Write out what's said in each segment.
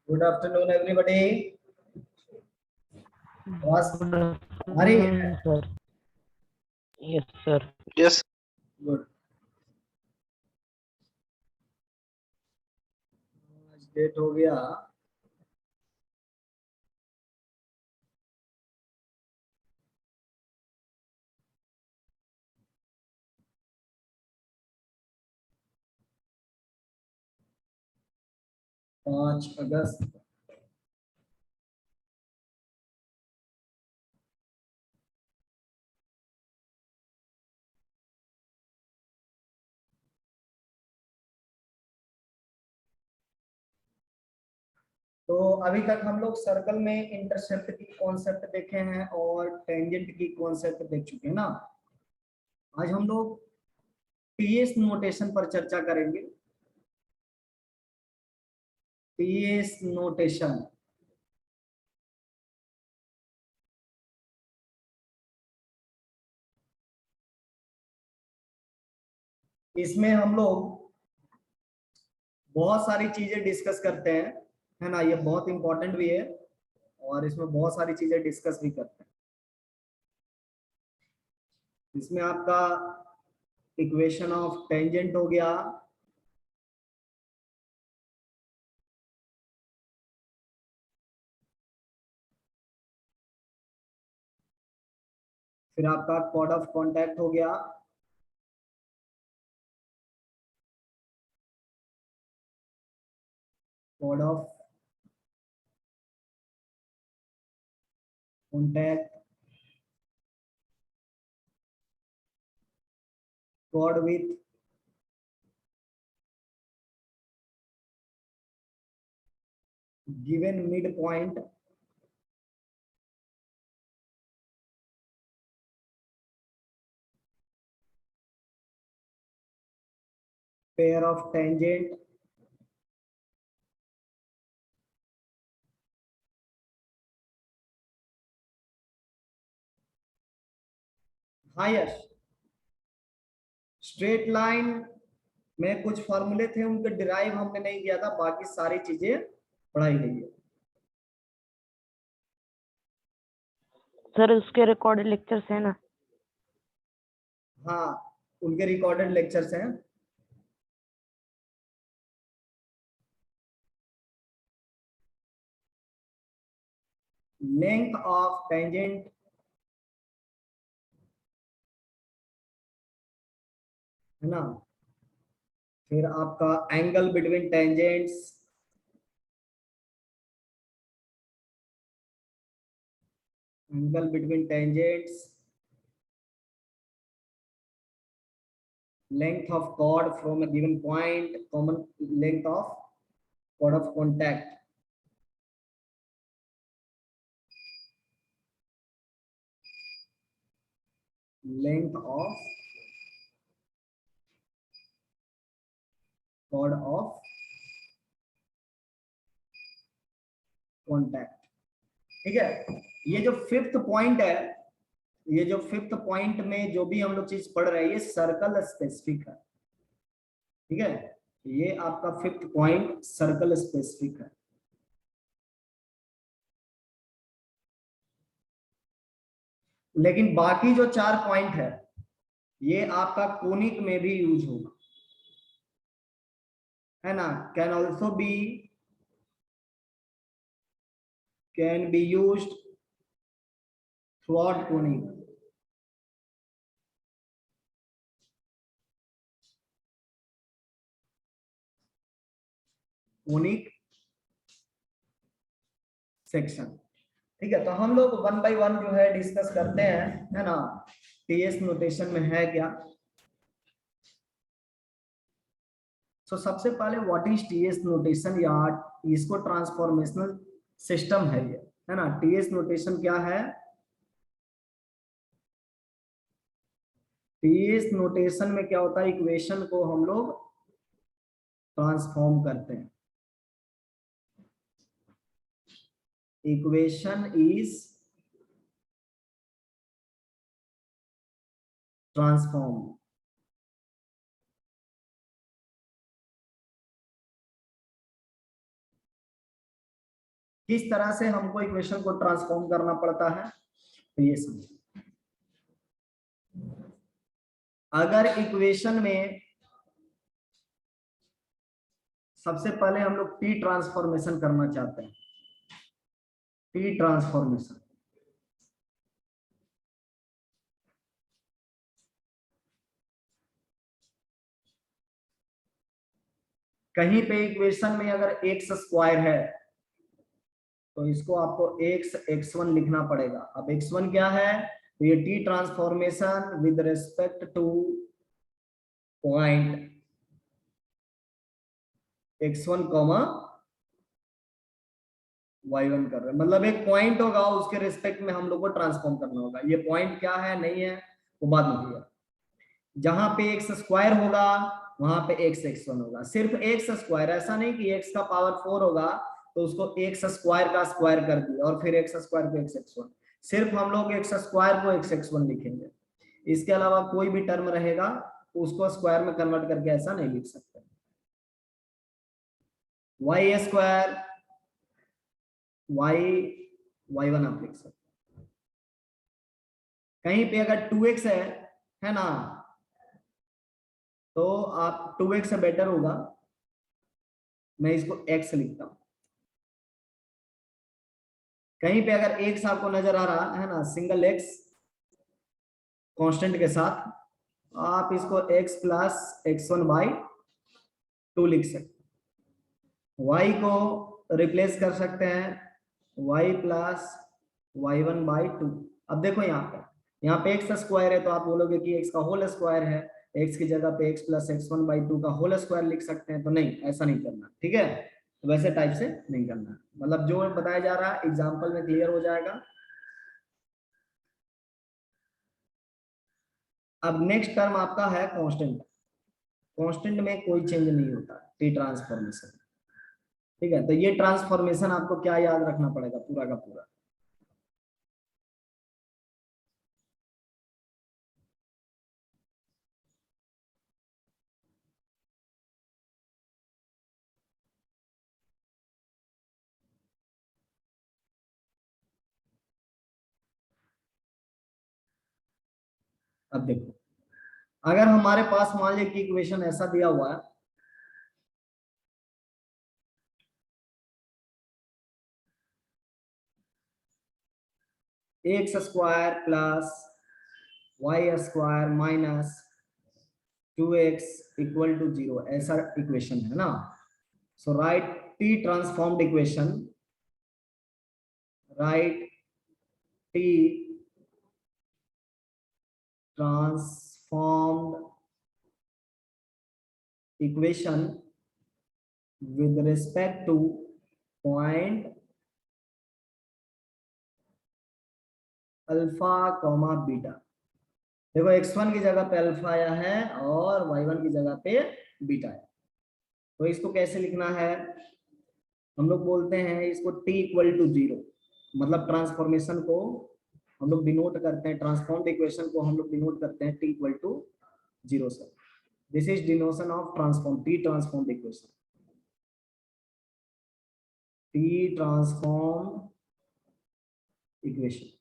Good afternoon, everybody. Was Good Hari? afternoon, sir. Yes, sir. Yes, Good. आज date हो गया 5 अगस्त। तो अभी तक हम लोग सर्कल में इंटरसेप्ट की कॉन्सेप्ट देखे हैं और टेंजेंट की कॉन्सेप्ट देख चुके हैं ना। आज हम लोग टीएस नोटेशन पर चर्चा करेंगे। टीएस नोटेशन इसमें हम लोग बहुत सारी चीजें डिस्कस करते हैं, है ना। ये बहुत इंपॉर्टेंट भी है और इसमें बहुत सारी चीजें डिस्कस भी करते हैं। इसमें आपका इक्वेशन ऑफ टेंजेंट हो गया, फिर आपका कॉर्ड ऑफ कॉन्टैक्ट हो गया, chord of contact, chord with given mid point, pair of tangent, highest straight line में कुछ फॉर्मूले थे, उनके डिराइव हमने नहीं किया था, बाकी सारी चीजें पढ़ाई गई है। सर उसके रिकॉर्डेड लेक्चर्स है ना? हाँ, उनके रिकॉर्डेड लेक्चर्स हैं। लेंथ ऑफ टेंजेंट, है ना। फिर आपका angle between tangents, angle between tangents, length of chord from a given point, common length of chord of contact, length of chord of contact। ठीक है। ये जो फिफ्थ पॉइंट है, ये जो फिफ्थ पॉइंट में जो भी हम लोग चीज पढ़ रहे हैं, ये सर्कल स्पेसिफिक है। ठीक है, ये आपका फिफ्थ पॉइंट सर्कल स्पेसिफिक है। लेकिन बाकी जो 4 पॉइंट है, ये आपका कोनिक में भी यूज होगा, है ना। Can also be, can be used throughout conic. Conic section. ठीक है, तो हम लोग वन बाय वन जो है डिस्कस करते हैं, है ना। टीएस नोटेशन में है क्या। तो सबसे पहले व्हाट इज टीएस नोटेशन, या इसको ट्रांसफॉर्मेशनल सिस्टम है ये, है ना। टीएस नोटेशन क्या है? टीएस नोटेशन में क्या होता है, इक्वेशन को हम लोग ट्रांसफॉर्म करते हैं। Equation is transform. किस तरह से हमको इक्वेशन को ट्रांसफॉर्म करना पड़ता है, तो ये समझिए। अगर इक्वेशन में सबसे पहले हम लोग टी ट्रांसफॉर्मेशन करना चाहते हैं, टी ट्रांसफॉर्मेशन, कहीं पे इक्वेशन में अगर एक्स स्क्वायर है तो इसको आपको x1 लिखना पड़ेगा। अब x1 क्या है, तो ये T transformation with respect two point x1 comma y1 कर रहे हैं, मतलब एक पॉइंट होगा उसके रिस्पेक्ट में हम लोग को ट्रांसफॉर्म करना होगा। ये पॉइंट क्या है नहीं है वो बाद में दिया। जहां पे एक्स स्क्वायर होगा वहां पे x1 होगा। सिर्फ एक्स स्क्वायर, ऐसा नहीं कि x का पावर 4 होगा तो उसको एक्स स्क्वायर का स्क्वायर कर दिया और फिर एक्स स्क्वायर को x1। सिर्फ हम लोग एक्स स्क्वायर को x1 लिखेंगे, इसके अलावा कोई भी टर्म रहेगा उसको स्क्वायर में कन्वर्ट करके ऐसा नहीं लिख सकते। y स्क्वायर y1 आप लिख सकते। कहीं पे अगर 2x है ना, तो आप 2x से बेटर होगा, मैं इसको x लिखता हूं। कहीं पे अगर x आपको नजर आ रहा है ना, सिंगल x कांस्टेंट के साथ, आप इसको x प्लस x1/2 लिख सकते। y को रिप्लेस कर सकते हैं y प्लस y1/2। अब देखो यहाँ पे x स्क्वायर है तो आप बोलोगे कि x का होल स्क्वायर है, x की जगह पे x प्लस x1/2 का होल स्क्वायर लिख सकते हैं, तो नहीं, ऐसा नहीं करना, ठीक है। तो वैसे टाइप से नहीं करना, मतलब जो बताया जा रहा है एग्जाम्पल में क्लियर हो जाएगा। अब नेक्स्ट टर्म आपका है कांस्टेंट। कांस्टेंट में कोई चेंज नहीं होता टी ट्रांसफॉर्मेशन, ठीक है। तो ये ट्रांसफॉर्मेशन आपको क्या याद रखना पड़ेगा, पूरा का पूरा। अब देखो, अगर हमारे पास मान लीजिए कि इक्वेशन ऐसा दिया हुआ है, x square plus y square minus 2x equal to 0, ऐसा इक्वेशन है ना। So write T transformed equation, write T transformed equation with respect to point alpha comma beta. देखो x1 की जगह पे अल्फा आया है और y1 की जगह पे बीटा है, तो इसको कैसे लिखना है, हम लोग बोलते हैं इसको t इक्वल टू 0, मतलब ट्रांसफॉर्मेशन को हम लोग डिनोट करते हैं, ट्रांसफॉर्म्ड इक्वेशन को हम लोग डिनोट करते हैं t इक्वल टू 0 से। This is डिनोशन of transform, T transformed equation, T transform equation.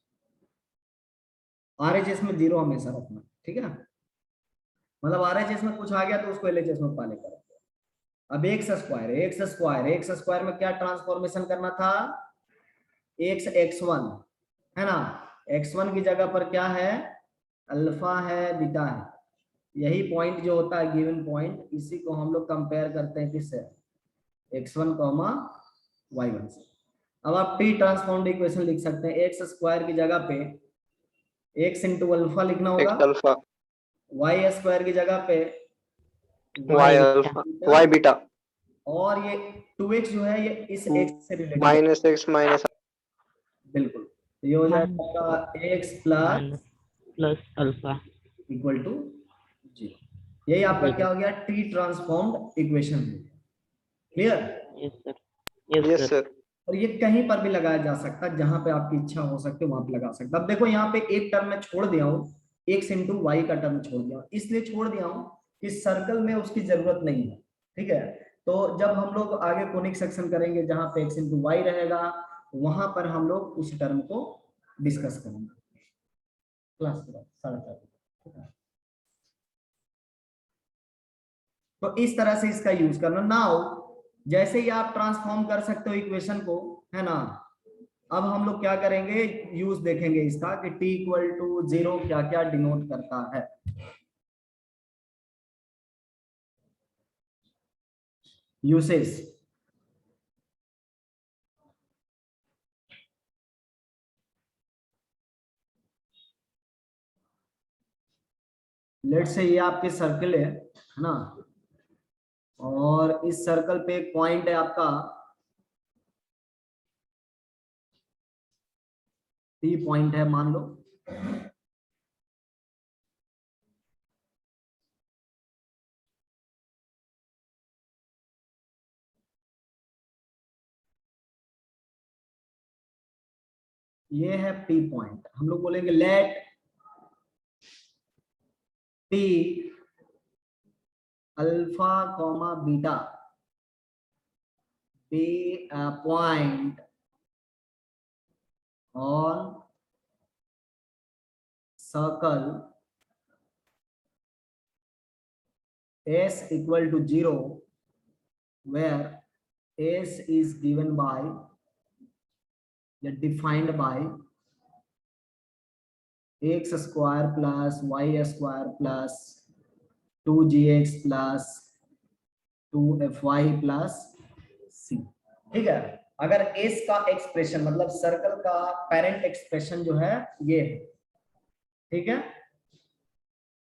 RHS में 0 हमेशा रखना, ठीक है ना, मतलब RHS में कुछ आ गया तो उसको LHS में पहले करें। अब एक्स स्क्वायर में क्या ट्रांसफॉर्मेशन करना था, x1 है ना, x1 की जगह पर क्या है, अल्फा है बीटा है, यही पॉइंट जो होता है गिवन पॉइंट, इसी को हम लोग कंपेयर करते हैं किससे, x1 कॉमा y1 से। अब आप टी ट्रांसफॉर्म्ड इक्वेशन लिख सकते हैं, एक्स स्क्वायर की जगह पे x इंटू अल्फा लिखना होगा, अल्फा y स्क्वायर की जगह पे y अल्फा y बीटा और ये 2x जो है ये इस x से रिलेटेड, माइनस x माइनस, बिल्कुल, ये हो जाएगा आपका x plus alpha equal to 0। यही आपका क्या हो गया, T transformed equation. Clear? Yes sir, yes sir. और ये कहीं पर भी लगाया जा सकता है, जहां पे आपकी इच्छा हो सकती है वहां पे लगा सकता है। अब देखो यहाँ पे एक टर्म में छोड़ दिया हूँ, x इंटू वाई का टर्म छोड़ दिया हूँ, इसलिए छोड़ दिया हूँ कि सर्कल में उसकी जरूरत नहीं है, ठीक है। तो जब हम लोग आगे कोनिक सेक्शन करेंगे जहां पे x इंटू वाई रहेगा वहां पर हम लोग उस टर्म को डिस्कस करेंगे क्लास के बाद 4:30। तो इस तरह से इसका यूज करना। नाउ जैसे ही आप ट्रांसफॉर्म कर सकते हो इक्वेशन को, है ना, अब हम लोग क्या करेंगे, यूज देखेंगे इसका कि t इक्वल टू 0 क्या क्या डिनोट करता है। यूसेज, लेट से ये आपके सर्कल है ना, और इस सर्कल पे एक पॉइंट है आपका P पॉइंट है मान लो। ये है P पॉइंट, हम लोग बोलेंगे let P alpha comma beta be a point on circle s equal to 0 where s is given by defined by x square plus y square plus 2gx plus 2fy plus c। ठीक है, अगर s का expression मतलब circle का parent expression जो है ये है, ठीक है,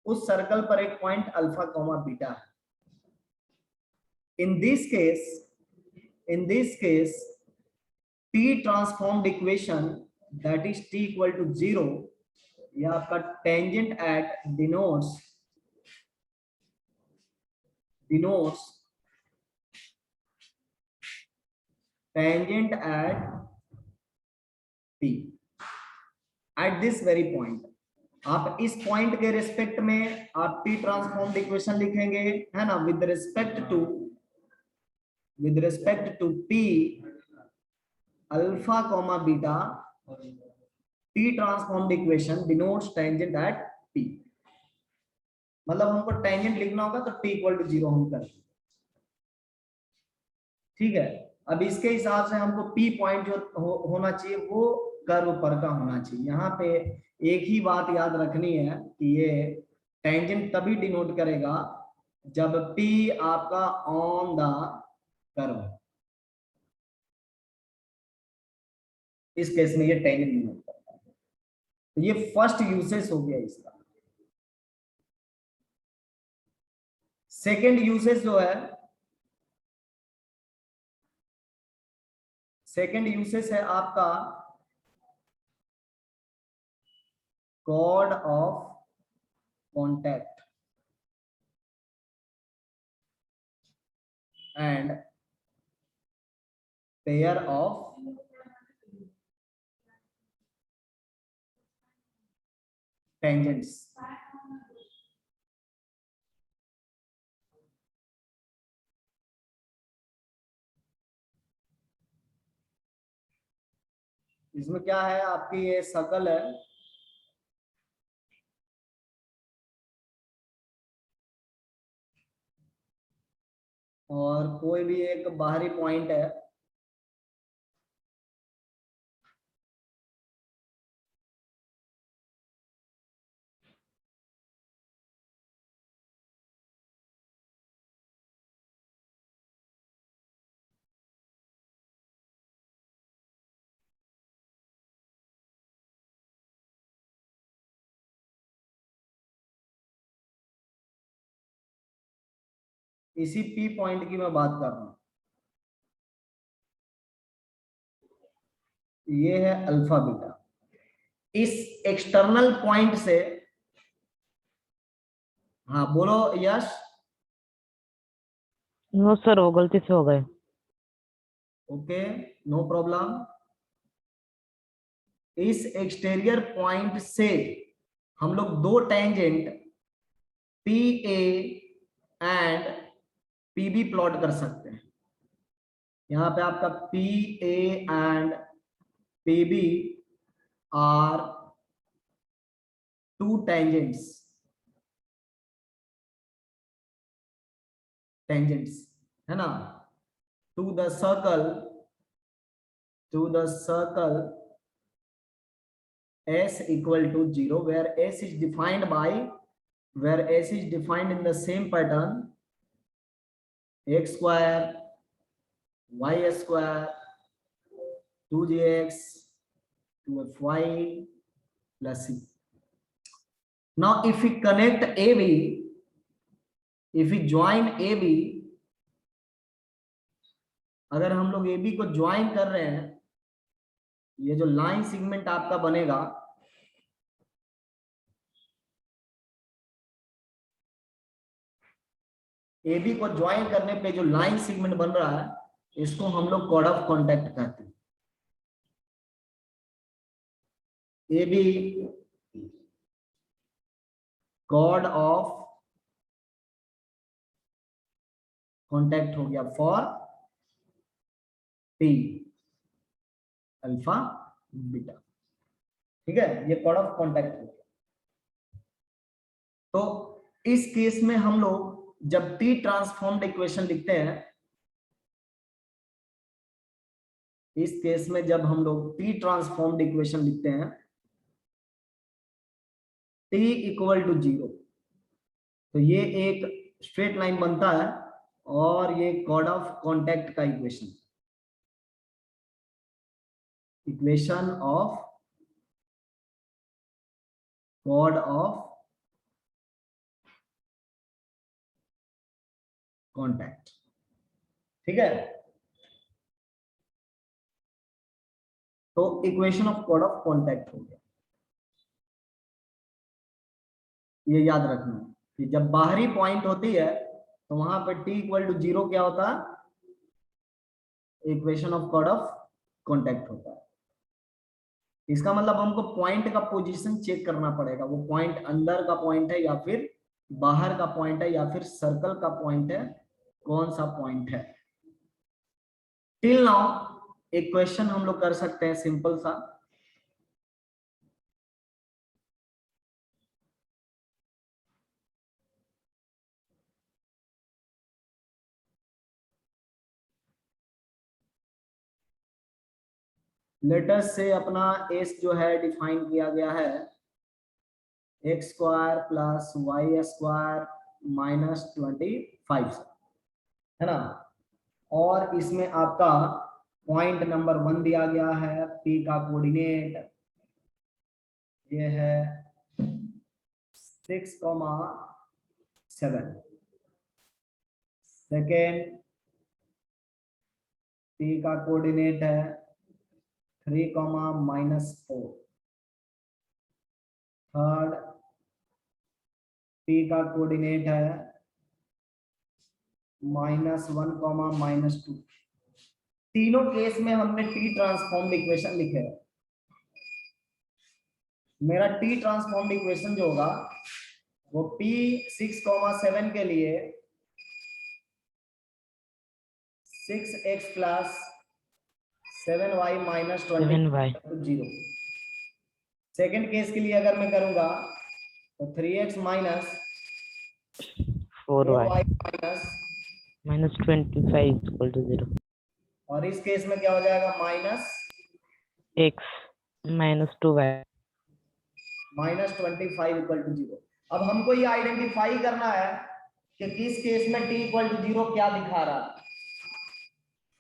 उस सर्कल पर एक पॉइंट अल्फा कॉमा बीटा है। In this case t transformed equation that is t equal to 0, यह आपका tangent at denotes tangent at p at this very point. आप इस पॉइंट के रिस्पेक्ट में आप t ट्रांसफॉर्म्ड इक्वेशन लिखेंगे, है ना, with respect to p alpha comma beta, t transformed equation denotes tangent at p। मतलब हमको टेंजेंट लिखना होगा तो t इक्वल टू 0 हम कर, ठीक है। अब इसके हिसाब से हमको p पॉइंट जो होना चाहिए वो कर्व पर का होना चाहिए। यहाँ पे एक ही बात याद रखनी है कि ये टेंजेंट तभी डिनोट करेगा जब p आपका ऑन द कर्व, इस केस में ये टेंजेंट डिनोट करता है। तो ये फर्स्ट यूसेज हो गया इसका। सेकेंड यूसेज जो है, सेकेंड यूसेज है आपका chord of contact and pair of tangents. इसमें क्या है, आपकी ये सर्कल है, और कोई भी एक बाहरी पॉइंट है, इसी P पॉइंट की मैं बात कर रहा हूं। ये है अल्फा बीटा। इस एक्सटर्नल पॉइंट से, हाँ बोलो यश। नो सर, वो गलती से हो गए। Okay, no problem. इस एक्सटीरियर पॉइंट से हम लोग दो tangent P A and P B plot कर सकते हैं। यहाँ पे आपका P A and PB are two tangents है ना, to the circle S equal to 0, where S is defined in the same pattern x square y square 2gx 2fy plus c. Now if we connect AB, if we join AB, अगर हम लोग AB को join कर रहे हैं, ये जो line segment आपका बनेगा, AB को ज्वाइन करने पे जो लाइन सेगमेंट बन रहा है, इसको हम लोग कॉर्ड ऑफ कॉन्टैक्ट कहते हैं। AB कॉर्ड ऑफ कॉन्टैक्ट हो गया फॉर P अल्फा बीटा, ठीक है, ये कॉर्ड ऑफ कॉन्टैक्ट हो गया। तो इस केस में हम लोग जब T ट्रांसफॉर्म्ड इक्वेशन लिखते हैं, इस केस में जब हम लोग T ट्रांसफॉर्म्ड इक्वेशन लिखते हैं, T इक्वल टू 0, तो ये एक स्ट्रेट लाइन बनता है और ये कॉर्ड ऑफ कॉन्टैक्ट का equation of chord of contact, ठीक है। तो equation of chord of contact हो गया। ये याद रखना कि जब बाहरी पॉइंट होती है तो वहां पर T इक्वल टू 0 क्या होता है, equation of chord of contact होता है। इसका मतलब हमको पॉइंट का पोजीशन चेक करना पड़ेगा, वो पॉइंट अंदर का पॉइंट है या फिर बाहर का पॉइंट है या फिर सर्कल का पॉइंट है, कौन सा पॉइंट है। टिल नाउ एक क्वेश्चन हम लोग कर सकते हैं सिंपल सा, लेटस से अपना S जो है डिफाइन किया गया है x square plus y square minus 25, है ना, और इसमें आपका पॉइंट नंबर 1 दिया गया है, P का कोऑर्डिनेट ये है 6,7, सेकेंड P का कोऑर्डिनेट है 3,-4, थर्ड P का कोऑर्डिनेट है -1, -2। तीनों केस में हमने T ट्रांसफॉर्म्ड इक्वेशन लिखे है। मेरा T ट्रांसफॉर्म्ड इक्वेशन जो होगा वो P 6,7 के लिए 6x plus 7y minus 7y 0। Second case के लिए अगर मैं करूंगा तो 3x minus 4y minus -25 equal to 0, और इस केस में क्या हो जाएगा x -2y -25 इक्वल टू 0। अब हमको ये आइडेंटिफाई करना है कि किस केस में t इक्वल टू 0 क्या दिखा रहा है।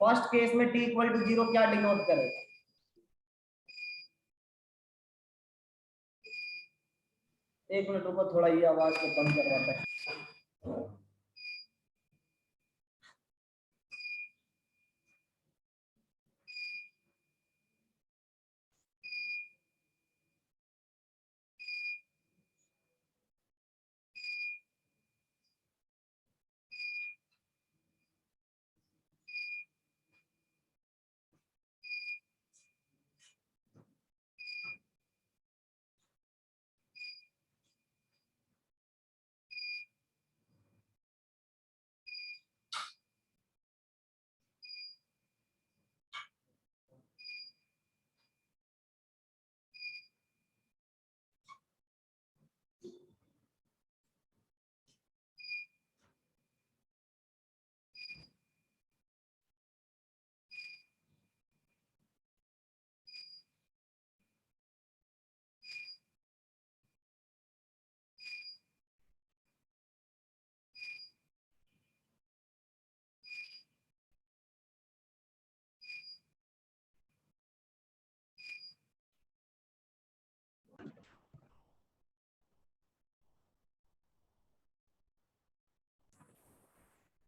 फर्स्ट केस में t इक्वल टू 0 क्या डिनोट करेगा, एक मिनट रुको, थोड़ा ये आवाज को कम करवाता है।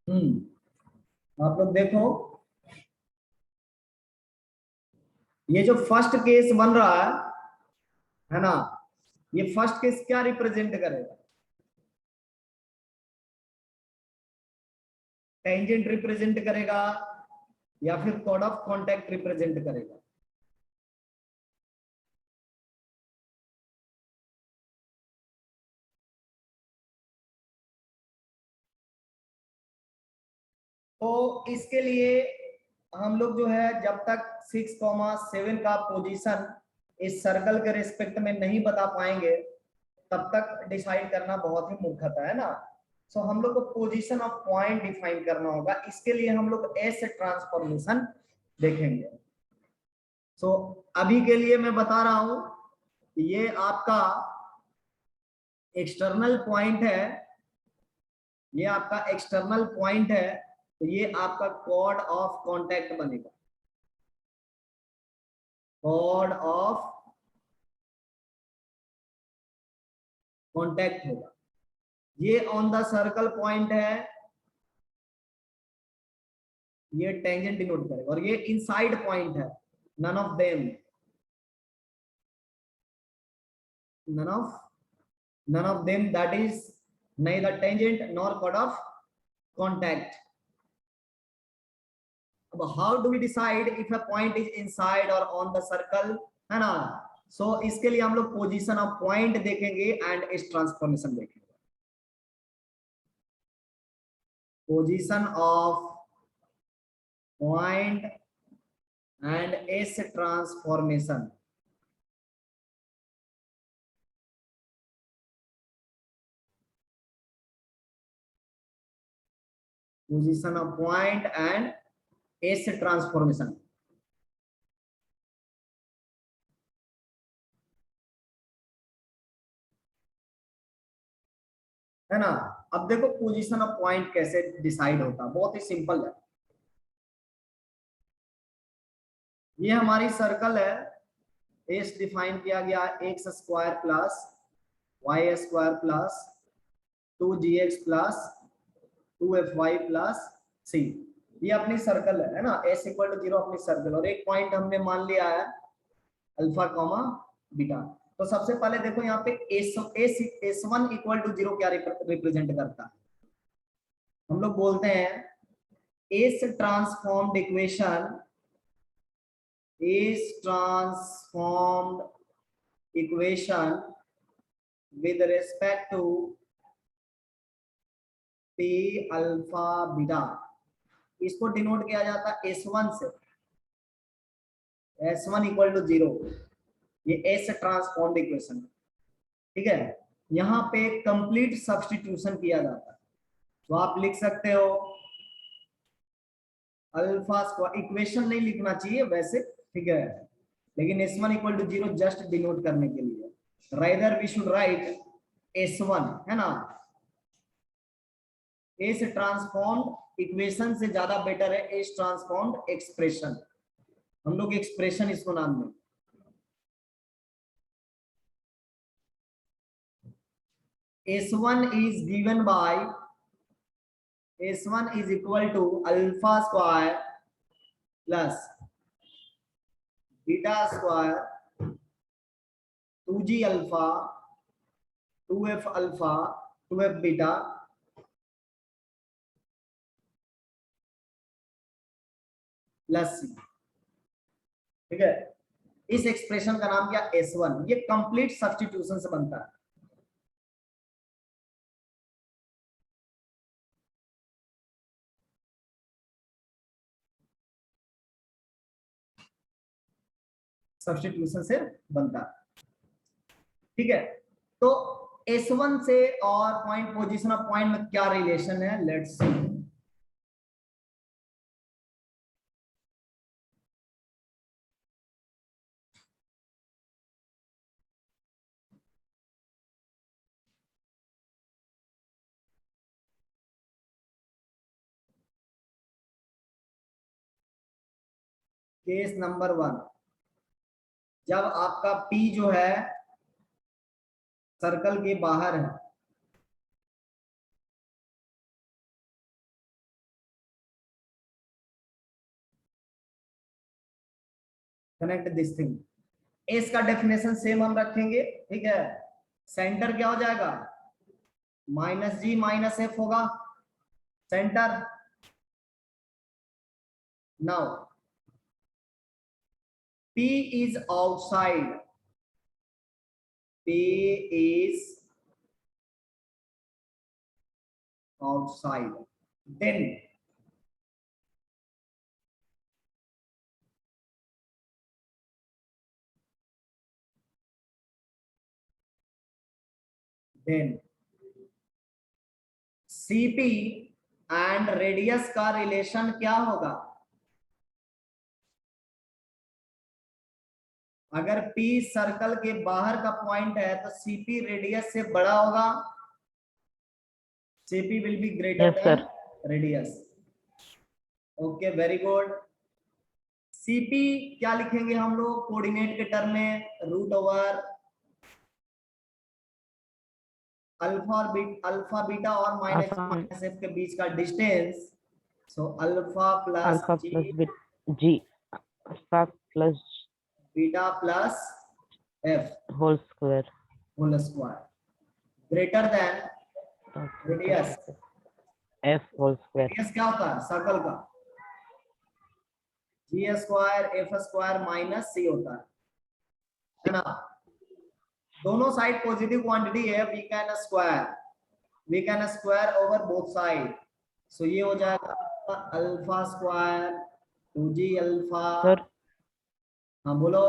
आप लोग देखो, ये जो फर्स्ट केस बन रहा है ना, ये फर्स्ट केस क्या रिप्रेजेंट करेगा? टेंजेंट रिप्रेजेंट करेगा या फिर कॉर्ड ऑफ कॉन्टैक्ट रिप्रेजेंट करेगा? तो इसके लिए हम लोग जो है जब तक 6,7 का पोजीशन इस सर्कल के रिस्पेक्ट में नहीं बता पाएंगे तब तक डिसाइड करना बहुत ही मूर्खता है ना। सो हम लोग को पोजीशन ऑफ पॉइंट डिफाइन करना होगा, इसके लिए हम लोग एस ट्रांसफॉर्मेशन देखेंगे। सो अभी के लिए मैं बता रहा हूं, ये आपका एक्सटर्नल पॉइंट है, ये आपका एक्सटर्नल पॉइंट है, तो ये आपका कॉर्ड ऑफ कॉन्टैक्ट बनेगा, कॉर्ड ऑफ कॉन्टैक्ट होगा। ये ऑन द सर्कल पॉइंट है, ये टेंजेंट डिनोट करेगा, और ये इनसाइड पॉइंट है, none of them, none of them, that is neither tangent nor chord of contact. अब how do we decide if a point is inside or on the circle, है ना? सो इसके लिए हम लोग पोजीशन ऑफ पॉइंट देखेंगे and इस transformation देखेंगे। पोजीशन ऑफ पॉइंट एंड इस transformation. Position of point and S transformation. है ना? अब देखो पोजीशन ऑफ पॉइंट कैसे डिसाइड होता है, बहुत ही सिंपल है। ये हमारी सर्कल है, एस डिफाइन किया गया x square plus y square plus 2gx plus 2fy plus c. ये अपनी सर्कल है ना, एस इक्वल टू 0 अपनी सर्कल, और एक पॉइंट हमने मान लिया है अल्फा कॉमा बीटा। तो सबसे पहले देखो यहाँ पे S1 इक्वल टू 0 क्या रिप्रेजेंट करता है? हम लोग बोलते हैं S transformed equation, S transformed equation with respect to P alpha beta, इसको डिनोट किया जाता है S1 से, S1 इक्वल टू 0, ये एस ट्रांसफॉर्म्ड इक्वेशन, ठीक है। यहाँ पे कंप्लीट सब्स्टिट्यूशन किया जाता है, तो आप लिख सकते हो अल्फा स्क्वायर, इक्वेशन नहीं लिखना चाहिए वैसे, ठीक है, लेकिन S1 equal to 0 just denote करने के लिए, rather we should write S1, है ना। एस ट्रांसफॉर्म्ड इक्वेशन से ज्यादा बेटर है एस ट्रांसफॉर्म्ड एक्सप्रेशन, हम लोग एक्सप्रेशन इसको नाम दें। S1 is given by, S1 is equal to alpha square plus beta square 2g alpha 2f alpha 2f beta plus c, ठीक है। इस एक्सप्रेशन का नाम क्या? S1। ये कंप्लीट सब्स्टिट्यूशन से बनता है। सब्स्टिट्यूशन से बनता है, ठीक है। तो S1 से और पॉइंट पोजीशन ऑफ पॉइंट में क्या रिलेशन है, लेट्स सी। केस नंबर 1, जब आपका P जो है सर्कल के बाहर है, कनेक्ट दिस थिंग। एस का डेफिनेशन सेम हम रखेंगे, ठीक है। सेंटर क्या हो जाएगा, माइनस जी माइनस एफ होगा centre. Now P is outside, P is outside, then CP and radius का रिलेशन क्या होगा, अगर P सर्कल के बाहर का पॉइंट है तो CP रेडियस से बड़ा होगा, CP will be greater Yes, sir. Than radius. Okay very good. CP क्या लिखेंगे हम लोग कोऑर्डिनेट के टर्म में, रूट ओवर अल्फा बीटा और माइनस Alpha माइनस एफ के बीच का distance, so alpha plus alpha plus G alpha plus beta plus f whole square whole square greater than radius. F whole square. Radius क्या होता है circle का, g square f square minus c होता है ना। दोनों साइड पॉजिटिव क्वांटिटी है, we can square over both side, so ये हो जाएगा alpha square 2g alpha. Sir, हाँ बोलो।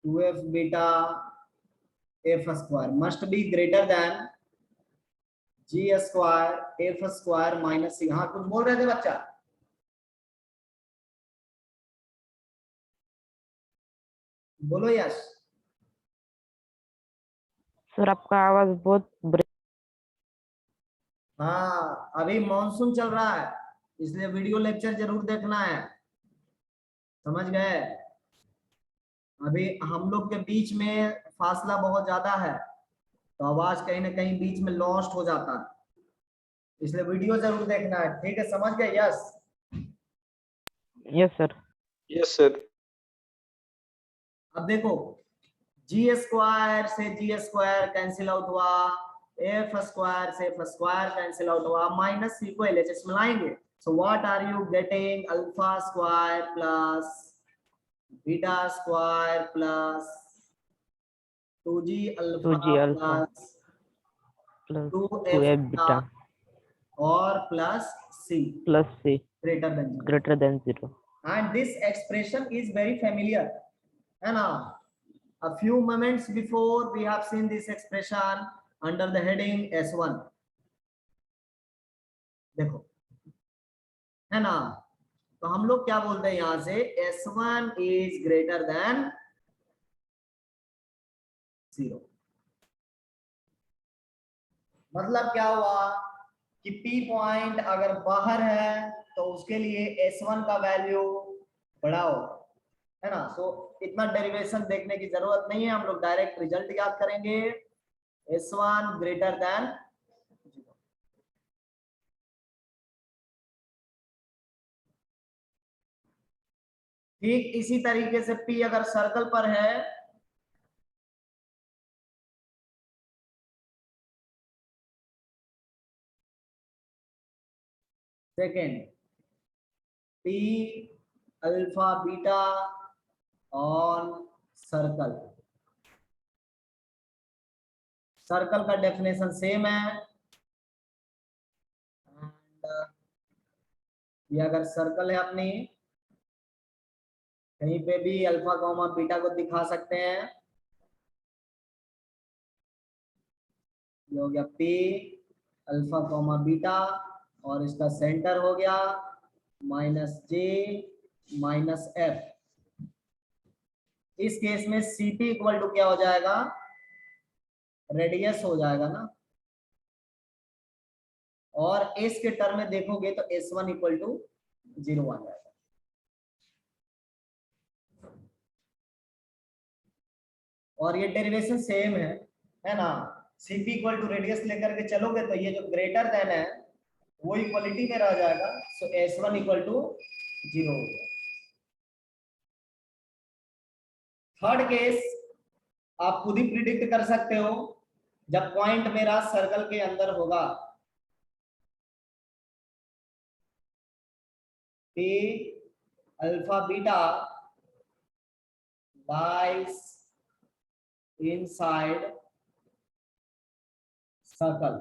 Two f beta f square must be greater than g square f square minus c. हाँ कुछ बोल रहे थे बच्चा, बोलो यश। सर आपका आवाज बहुत हाँ अभी मॉनसून चल रहा है, इसलिए वीडियो लेक्चर जरूर देखना है, समझ गए। अभी हम लोग के बीच में फासला बहुत ज्यादा है, तो आवाज कहीं ना कहीं बीच में लॉस्ट हो जाता है, इसलिए वीडियो जरूर देखना है, ठीक है, समझ गए yes. Yes, sir. Yes, sir. अब देखो जी स्क्वायर से जी स्क्वायर कैंसिल आउट हुआ, एफ स्क्वायर से एफ स्क्वायर कैंसिल आउट हुआ, माइनस सी को एलएचएस में लाएंगे, so what are you getting, alpha square plus beta square plus 2g alpha 2G alpha plus plus 2f 2F beta और plus c plus C greater than greater than 0. and this expression is very familiar, है ना। A few moments before we have seen this expression under the heading S1, देखो है ना। तो हम लोग क्या बोलते हैं यहां से, S1 is greater than 0। मतलब क्या हुआ कि P पॉइंट अगर बाहर है तो उसके लिए S1 का वैल्यू बड़ा होगा, है ना। सो इतना डेरिवेशन देखने की जरूरत नहीं है, हम लोग डायरेक्ट रिजल्ट याद करेंगे, S1 ग्रेटर देन 0। ठीक इसी तरीके से P अगर सर्कल पर है second, P alpha beta on circle, circle का डेफिनेशन सेम है, ये अगर सर्कल है अपनी, कहीं पे भी अल्फा कॉमा बीटा को दिखा सकते हैं, ये हो गया P अल्फा कॉमा बीटा और इसका सेंटर हो गया माइनस जे माइनस एफ। इस केस में CP इक्वल टू क्या हो जाएगा, रेडियस हो जाएगा ना, और S के टर्म में देखोगे तो S1 इक्वल टू 0 आ जाएगा। और ये डेरिवेशन सेम है ना। CP इक्वल टू रेडियस लेकर के चलोगे तो ये जो ग्रेटर देन है वो इक्वलिटी में रह जाएगा। सो S1 इक्वल टू 0 हो गया। थर्ड केस आप खुद ही प्रिडिक्ट कर सकते हो, जब पॉइंट मेरा सर्कल के अंदर होगा, P alpha beta lies inside circle।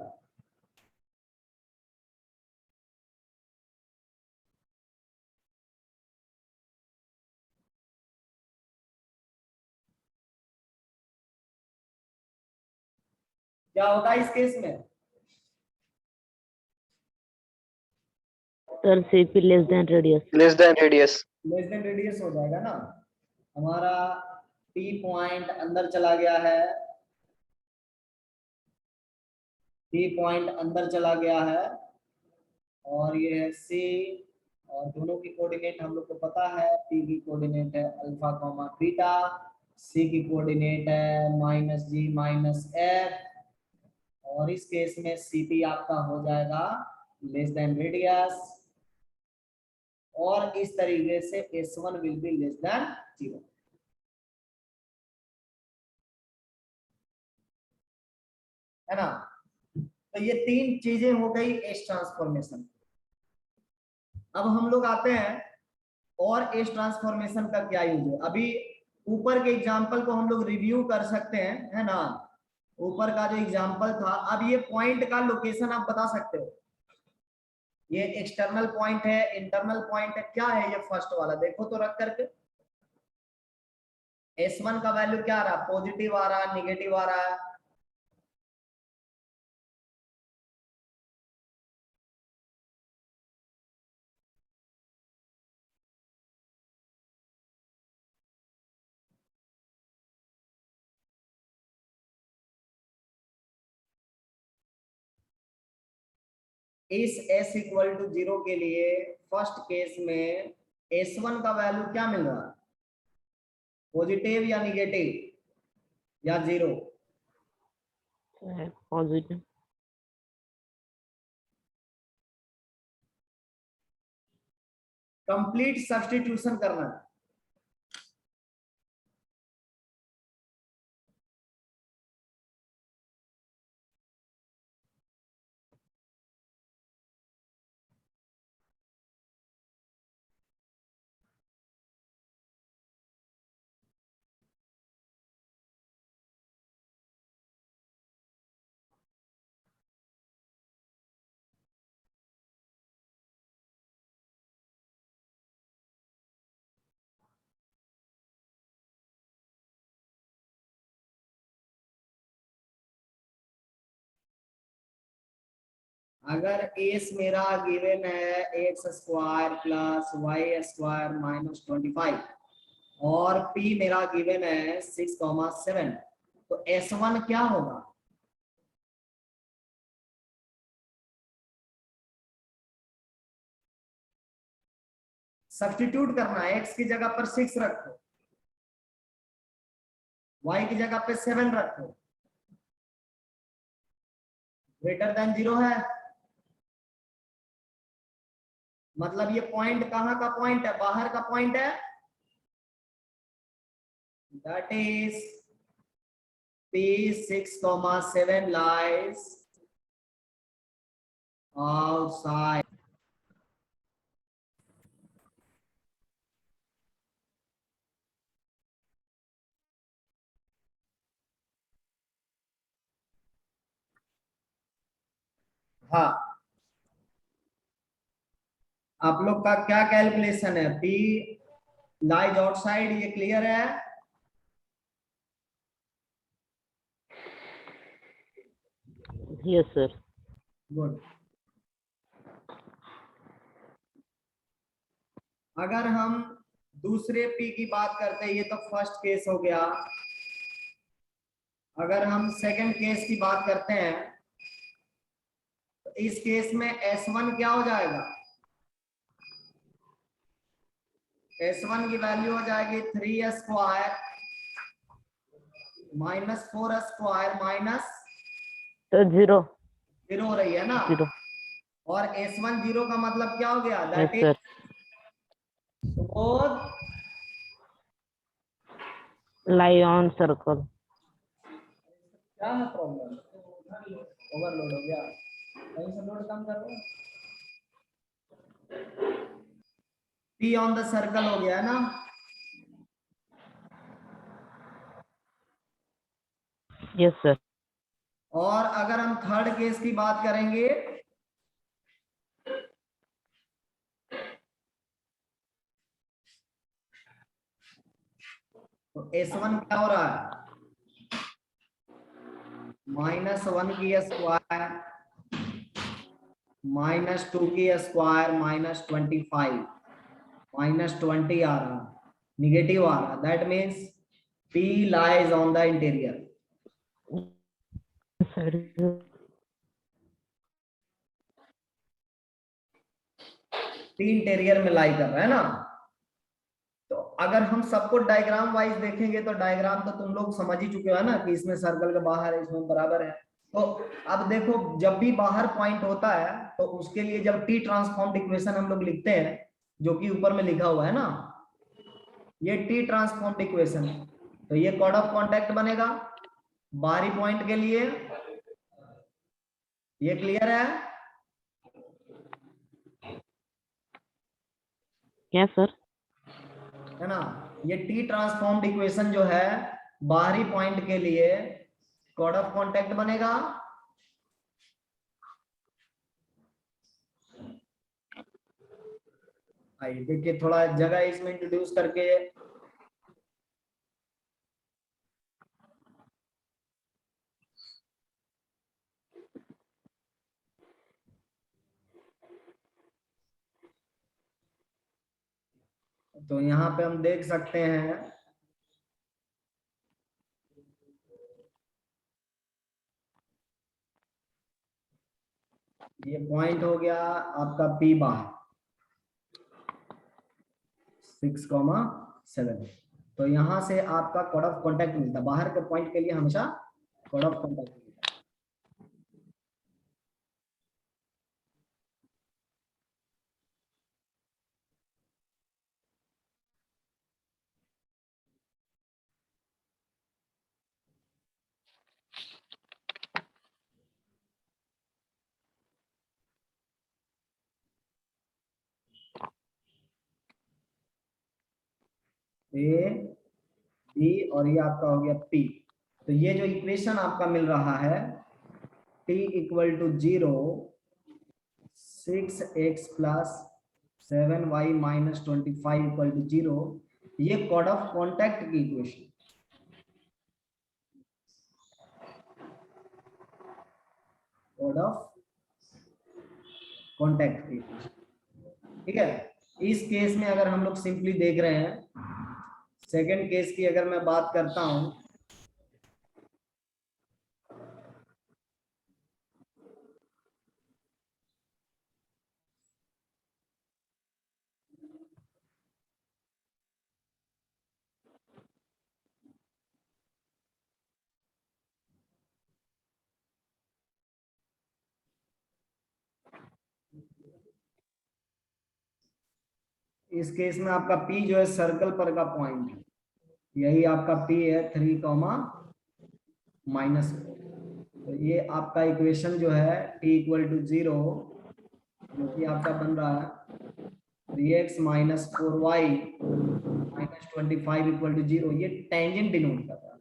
क्या होगा इस केस में? Sir CP less than radius. Less than radius. Less than radius हो जाएगा ना। हमारा P पॉइंट अंदर चला गया है, P पॉइंट अंदर चला गया है, और ये है C, और दोनों की कोऑर्डिनेट हम लोग को पता है। P की कोऑर्डिनेट है अल्फा कॉमा बीटा, C की कोऑर्डिनेट है -g -f, और इस केस में CP आपका हो जाएगा लेस देन रेडियस, और इस तरीके से S1 will be less than 0। है ना? तो ये तीन चीजें हो गई एस ट्रांसफॉर्मेशन। अब हम लोग आते हैं और एस ट्रांसफॉर्मेशन का क्या यूज है। अभी ऊपर के एग्जांपल को हम लोग रिव्यू कर सकते हैं, है ना? ऊपर का जो एग्जांपल था, अब ये पॉइंट का लोकेशन आप बता सकते हो। ये एक्सटर्नल पॉइंट है, इंटरनल पॉइंट है, क्या है ये फर्स्ट वाला? देखो तो रख करके S1 का वैल्यू क्या आ रहा है? पॉजिटिव आ रहा है, निगेटिव आ रहा है? इस S इक्वल टू 0 के लिए फर्स्ट केस में S1 का वैल्यू क्या मिल रहा है? पॉजिटिव या निगेटिव या 0? पॉजिटिव। कंप्लीट सब्स्टिट्यूशन करना है। अगर एस मेरा गिवन है x² प्लस y² माइनस 25, और p मेरा गिवन है 6,7, तो S1 क्या होगा? सब्स्टिट्यूट करना है। x की जगह पर 6 रखो, y की जगह पे 7 रखो, ग्रेटर देन 0 है। मतलब ये पॉइंट कहाँ का पॉइंट है? बाहर का पॉइंट है। That is P6,7 lies outside। हाँ, आप लोग का क्या कैलकुलेशन है? P लाइज आउटसाइड, ये क्लियर है? Yes sir. गुड। अगर हम दूसरे P की बात करते हैं, ये तो फर्स्ट केस हो गया। अगर हम सेकंड केस की बात करते हैं, तो इस केस में S1 क्या हो जाएगा? S1 की वैल्यू हो जाएगी 3² माइनस 4² माइनस 0 0 हो रही है ना? 0। और S1 0 का मतलब क्या हो गया? yes that sir, is both lie on circle. क्या है प्रॉब्लम? ओवरलोड हो गया, कहीं से लोड कम करो। P ऑन द सर्कल हो गया ना। Yes sir, और अगर हम थर्ड केस की बात करेंगे, तो S1 क्या हो रहा है? -1 की स्क्वायर -2 की स्क्वायर -25 -20 आ रहा, निगेटिव आ रहा। That means P lies on the interior. sir. P interior में लाई कर रहा है ना। तो अगर हम सबको डायग्राम वाइज देखेंगे तो डायग्राम तो तुम लोग समझ ही चुके हो ना कि इसमें सर्कल के बाहर है, इसमें बराबर है। तो अब देखो, जब भी बाहर पॉइंट होता है तो उसके लिए जब टी ट्रांसफॉर्म्ड इक्वेशन हम लोग लिखते हैं, जो कि ऊपर में लिखा हुआ है ना, ये टी ट्रांसफॉर्म्ड इक्वेशन, तो ये कॉर्ड ऑफ कॉन्टैक्ट बनेगा बाहरी पॉइंट के लिए। ये क्लियर है? Yes sir, है ना। ये टी ट्रांसफॉर्म्ड इक्वेशन जो है बाहरी पॉइंट के लिए कॉर्ड ऑफ कॉन्टैक्ट बनेगा। आइए देखिए, थोड़ा जगह इसमें इंट्रोड्यूस करके। तो यहाँ पे हम देख सकते हैं, ये पॉइंट हो गया आपका P बार 6,7। तो यहाँ से आपका कोड ऑफ कॉन्टैक्ट मिलता है, बाहर के पॉइंट के लिए हमेशा कोड ऑफ कॉन्टैक्ट मिलता है। ए बी और ये आपका हो गया P। तो ये जो इक्वेशन आपका मिल रहा है T equal to 0, 6x plus 7y minus 25 equal to 0, ये कोड ऑफ कॉन्टैक्ट की इक्वेशन, कोड ऑफ कॉन्टैक्ट की इक्वेशन। ठीक है। इस केस में अगर हम लोग सिंपली देख रहे हैं, सेकंड केस की अगर मैं बात करता हूं, इस केस में आपका P जो है सर्कल पर का पॉइंट है, यही आपका P है 3,-4। तो ये आपका इक्वेशन जो है T इक्वल टू 0, जो कि आपका बन रहा है 3x minus 4y minus 25 equal to 0, ये टेंजेंट डिनोट कर रहा है।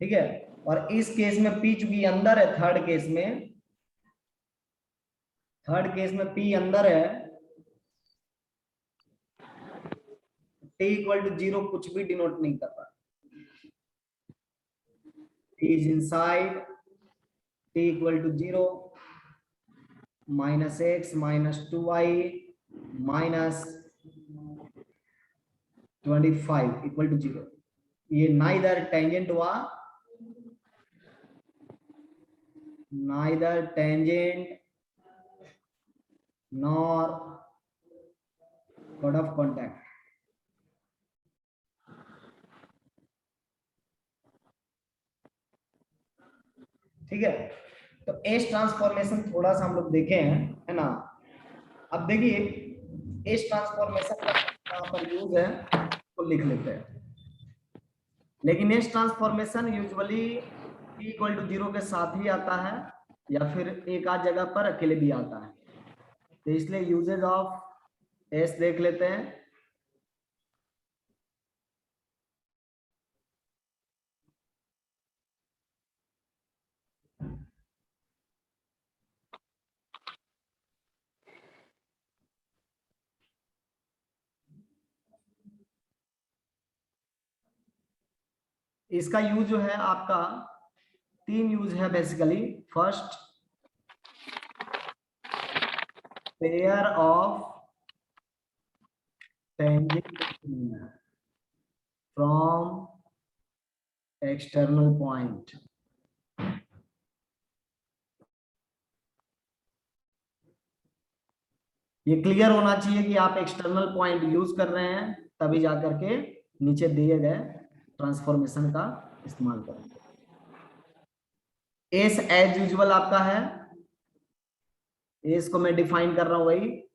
ठीक है। और इस केस में P चूंकि अंदर है, थर्ड केस में P अंदर है, T इक्वल टू 0 कुछ भी डिनोट नहीं कर रहा। T is inside, T equal to 0, minus x minus 2y minus 25 equal to 0। ये neither tangent हुआ, neither tangent nor code of contact। ठीक है। तो एस ट्रांसफॉर्मेशन थोड़ा सा हम लोग देखे हैं, है ना। अब देखिए एस ट्रांसफॉर्मेशन का कहाँ पर यूज है तो लिख लेते हैं। लेकिन S transformation usually p equal to 0 के साथ ही आता है या फिर एक आध जगह पर अकेले भी आता है, तो इसलिए यूजेज ऑफ एस देख लेते हैं। इसका यूज जो है आपका 3 यूज है basically. First, pair of tangent from external point. ये क्लियर होना चाहिए कि आप एक्सटर्नल पॉइंट यूज कर रहे हैं, तभी जाकर के नीचे दिए गए ट्रांसफॉर्मेशन का इस्तेमाल करेंगे। एस एज यूजुअल आपका है, एस को मैं डिफाइन कर रहा हूं वही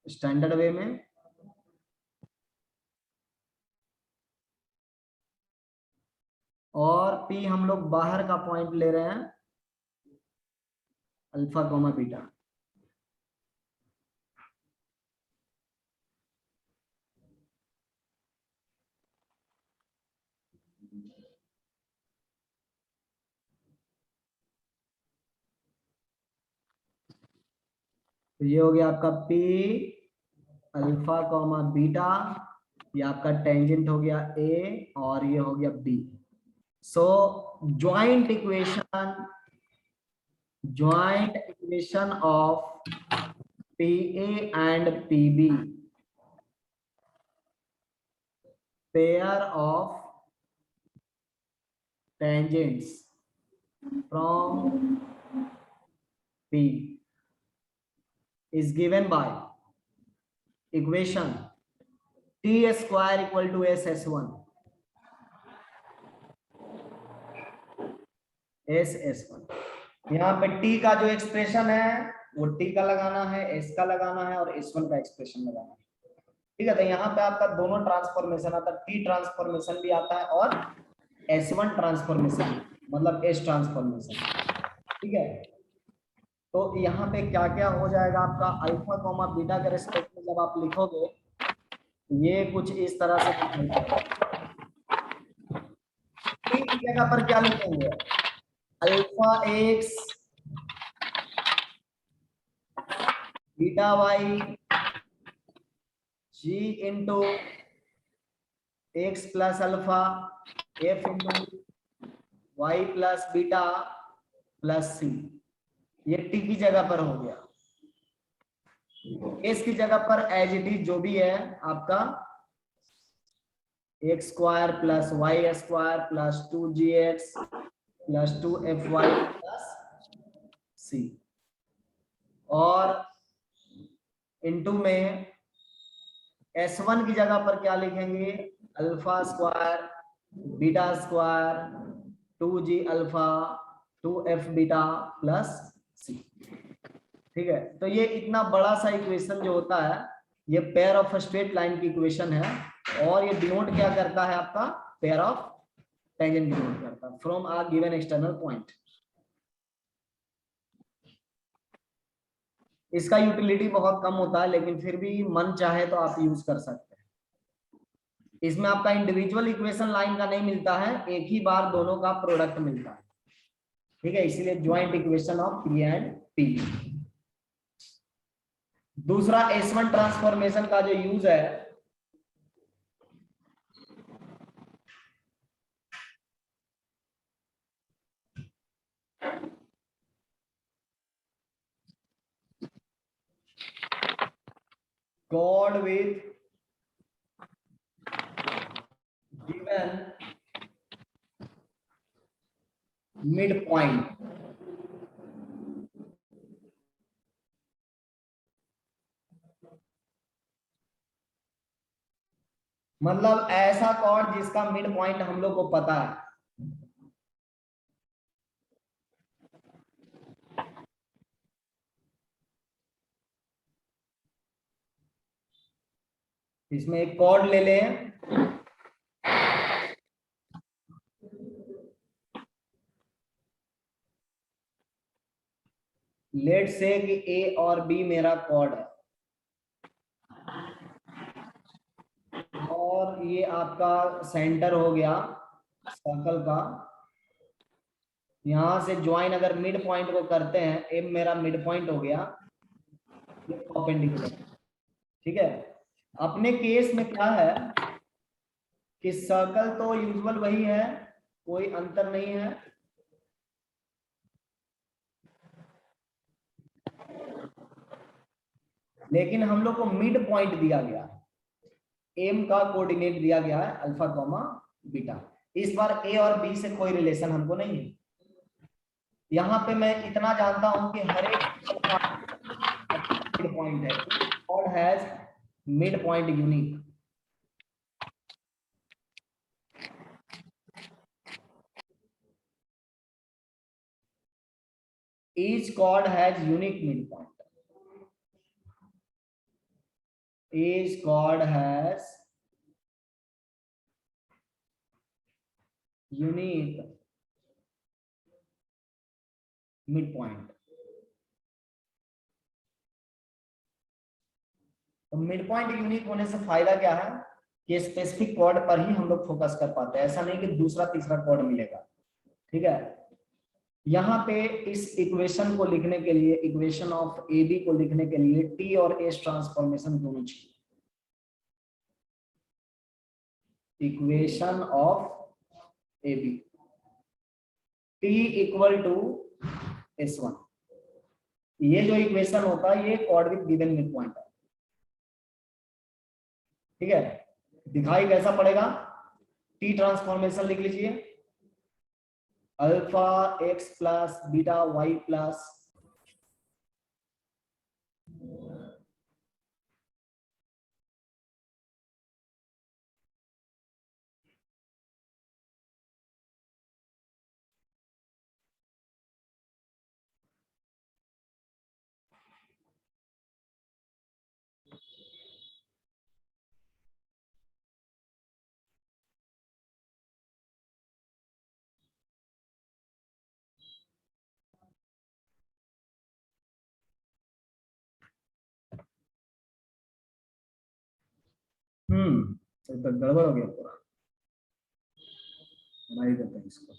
स्टैंडर्ड वे में। और पी हम लोग बाहर का पॉइंट ले रहे हैं, अल्फा कोमा बीटा। तो ये हो गया आपका P अल्फा कॉमा बीटा, ये आपका टेंजेंट हो गया A और ये हो गया B। So joint equation of PA and PB, pair of tangents from P is given by equation t square equal to s1 यहाँ पे t का जो एक्सप्रेशन है वो t का लगाना है, s का लगाना है और s1 का एक्सप्रेशन लगाना है। ठीक है, तो यहाँ पे आपका दोनों ट्रांसफॉर्मेशन आता है, t ट्रांसफॉर्मेशन भी आता है और s1 ट्रांसफॉर्मेशन मतलब s ट्रांसफॉर्मेशन। ठीक है, तो यहाँ पे क्या क्या हो जाएगा आपका अल्फा कॉमा बीटा के रेस्पेक्ट में जब आप लिखोगे ये कुछ इस तरह से की जगह पर क्या लिखेंगे, alpha x beta y g into x plus alpha f into y plus beta plus c. ये टी की जगह पर हो गया। एस की जगह पर एज इट इज जो भी है आपका x square plus y square plus 2gx plus 2fy plus c, और इनटू में s1 की जगह पर क्या लिखेंगे, alpha square beta square 2g alpha 2f beta plus c. ठीक है, तो ये इतना बड़ा सा इक्वेशन जो होता है ये पेयर ऑफ स्ट्रेट लाइन की इक्वेशन है, और ये डिनोट क्या करता है आपका पेयर ऑफ टेंजेंट डिनोट करता है from a given external point. इसका यूटिलिटी बहुत कम होता है लेकिन फिर भी मन चाहे तो आप यूज कर सकते हैं। इसमें आपका इंडिविजुअल इक्वेशन लाइन का नहीं मिलता है, एक ही बार दोनों का प्रोडक्ट मिलता है। ठीक है, इसीलिए joint equation of P and P। दूसरा S1 ट्रांसफॉर्मेशन का जो यूज है God with given midpoint, मतलब ऐसा कॉर्ड जिसका मिड पॉइंट हम लोग को पता है। इसमें एक कॉर्ड ले लें, लेट से कि ए और बी मेरा कॉर्ड है, और ये आपका सेंटर हो गया सर्कल का। यहां से ज्वाइन अगर मिड पॉइंट को करते हैं, एम मेरा मिड पॉइंट हो गया, ये परपेंडिकुलर, ठीक है। अपने केस में क्या है कि सर्कल तो यूजुअल वही है, कोई अंतर नहीं है। लेकिन हम लोग को मिड पॉइंट दिया गया है, एम का कोऑर्डिनेट दिया गया है अल्फा कॉमा बीटा। इस बार ए और बी से कोई रिलेशन हमको नहीं है। यहाँ पे मैं इतना जानता हूं कि हर एक मिड पॉइंट है, chord has mid point unique. Each chord has unique midpoint. Each chord has unique midpoint. तो मिड पॉइंट यूनिक होने से फायदा क्या है कि स्पेसिफिक कॉर्ड पर ही हम लोग फोकस कर पाते हैं, ऐसा नहीं कि दूसरा तीसरा कॉर्ड मिलेगा, ठीक है। यहाँ पे इस इक्वेशन को लिखने के लिए, इक्वेशन ऑफ ए बी को लिखने के लिए टी और एस ट्रांसफॉर्मेशन दोनों चाहिए। Equation of A B, T equal to S1, ये जो इक्वेशन होता है ये chord with given mid point है, ठीक है। दिखाई कैसा पड़ेगा, टी ट्रांसफॉर्मेशन लिख लीजिए, alpha x plus beta y plus तो गड़बड़ हो गया पूरा, बनाई देते हैं इसको।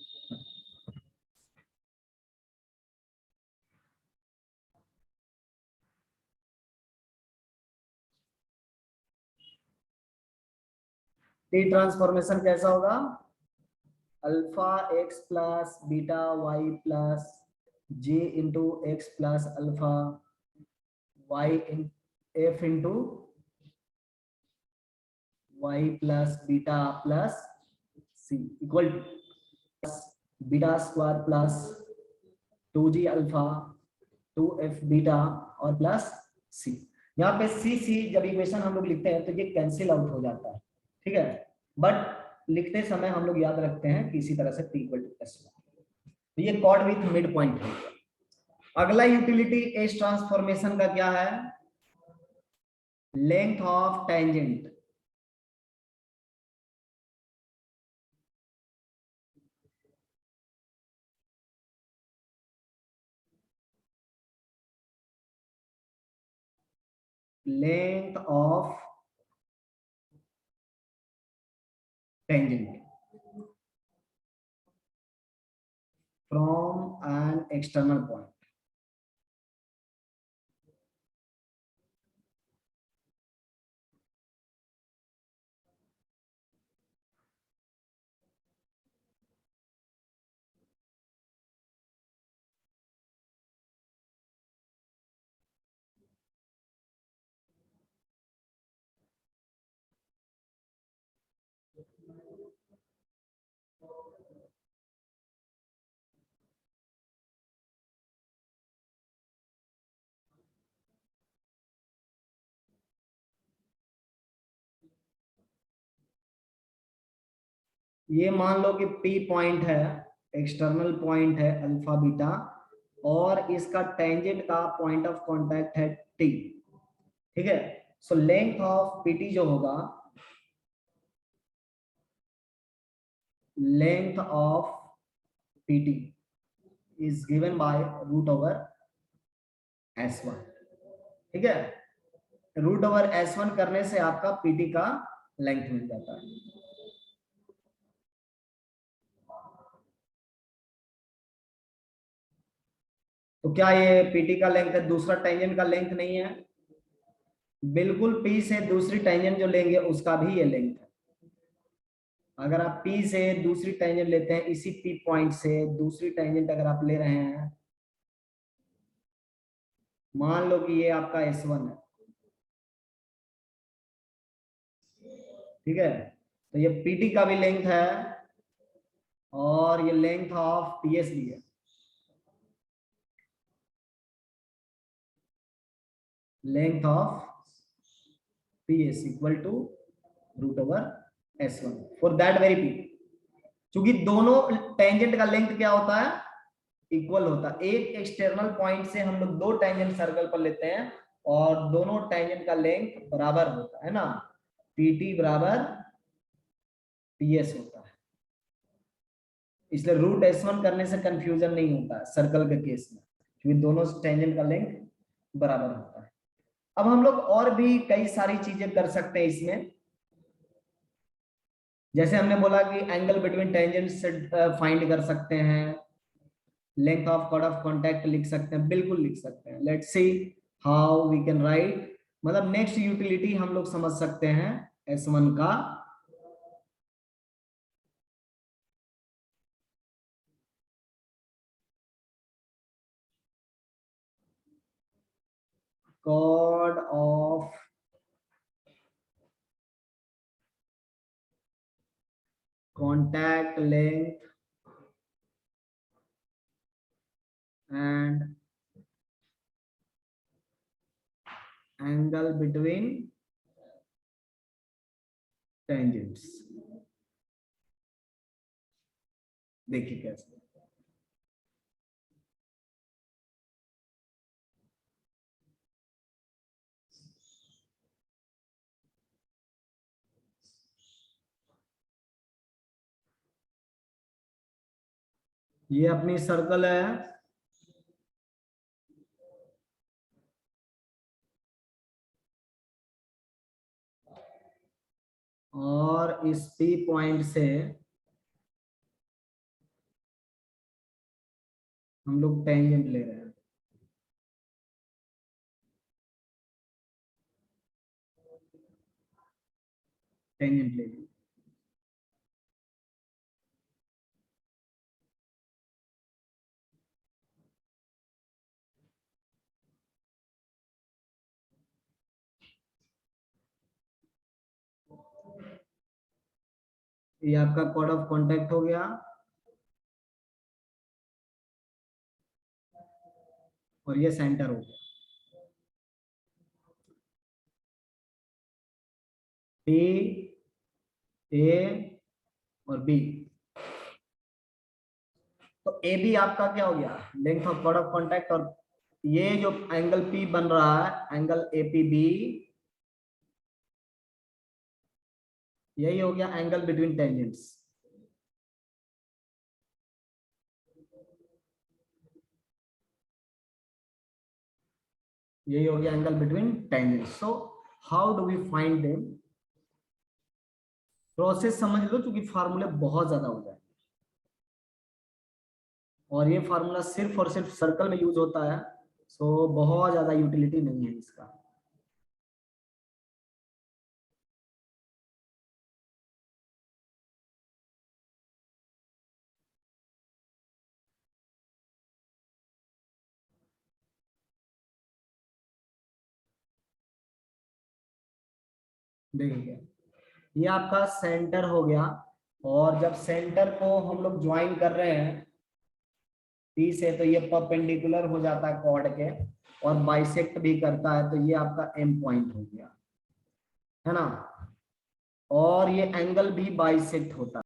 टी ट्रांसफॉर्मेशन कैसा होगा, alpha x plus beta y plus g into x plus alpha y in f into y plus beta plus c equal to beta square plus 2g alpha 2f beta और plus c. यहाँ पे सी जब equation हम लोग लिखते हैं तो ये कैंसिल आउट हो जाता है, ठीक है। बट लिखते समय हम लोग याद रखते हैं कि इसी तरह से टी इक्वल टू एस, तो ये कॉर्ड विथ मिड पॉइंट है। अगला यूटिलिटी एस ट्रांसफॉर्मेशन का क्या है, length of tangent. Length of tangent from an external point. ये मान लो कि P पॉइंट है, एक्सटर्नल पॉइंट है अल्फा बीटा, और इसका टेंजेंट का पॉइंट ऑफ कांटेक्ट है T, ठीक है। सो लेंथ ऑफ पीटी जो होगा, length of PT is given by root over S1। ठीक है, रूट ओवर S1 करने से आपका पीटी का लेंथ मिल जाता है। तो क्या ये पीटी का लेंथ है, दूसरा टेंजेंट का लेंथ नहीं है? बिल्कुल, पी से दूसरी टेंजेंट जो लेंगे उसका भी ये लेंथ है। अगर आप पी से दूसरी टेंजेंट लेते हैं, इसी पी पॉइंट से दूसरी टेंजेंट अगर आप ले रहे हैं, मान लो कि ये आपका S1 है, ठीक है, तो ये पीटी का भी लेंथ है और ये लेंथ ऑफ पीएस भी है। Length of PS equal to root over S1 for that very P. क्योंकि दोनों टेंजेंट का लेंथ क्या होता है, इक्वल होता है। एक एक्सटर्नल पॉइंट से हम लोग दो टेंजेंट सर्कल पर लेते हैं और दोनों टेंजेंट का लेंथ बराबर होता है ना, PT बराबर PS होता है। इसलिए रूट S1 करने से कंफ्यूजन नहीं होता है सर्कल के केस में, क्योंकि दोनों टेंजेंट का लेंथ बराबर होता है। अब हम लोग और भी कई सारी चीजें कर सकते हैं इसमें, जैसे हमने बोला कि एंगल बिटवीन टेंजेंट्स से फाइंड कर सकते हैं, length of chord of contact लिख सकते हैं, बिल्कुल लिख सकते हैं। Let's see how we can write. मतलब नेक्स्ट यूटिलिटी हम लोग समझ सकते हैं S1 का, chord of contact length and angle between tangents। देखिए कैसे, ये अपनी सर्कल है और इस P पॉइंट से हम लोग टेंजेंट ले रहे हैं। टेंजेंट ले ली, ये आपका कॉर्ड ऑफ कॉन्टैक्ट हो गया और ये सेंटर हो गया। P, A और B, तो ए बी आपका क्या हो गया, length of chord of contact, और ये जो एंगल P बन रहा है एंगल APB, यही हो गया एंगल बिटवीन टेंजेंट्स। यही हो गया angle between tangents. So how do we find them? Process समझ लो, क्योंकि फार्मूले बहुत ज्यादा हो जाए और ये फार्मूला सिर्फ और सिर्फ सर्कल में यूज होता है, सो बहुत ज्यादा यूटिलिटी नहीं है इसका। देखिए ये आपका सेंटर हो गया, और जब सेंटर को हम लोग ज्वाइन कर रहे हैं P से, तो ये परपेंडिकुलर हो जाता है कॉर्ड के और बाइसेक्ट भी करता है, तो ये आपका M पॉइंट हो गया, है ना, और ये एंगल भी बाइसेक्ट होता है।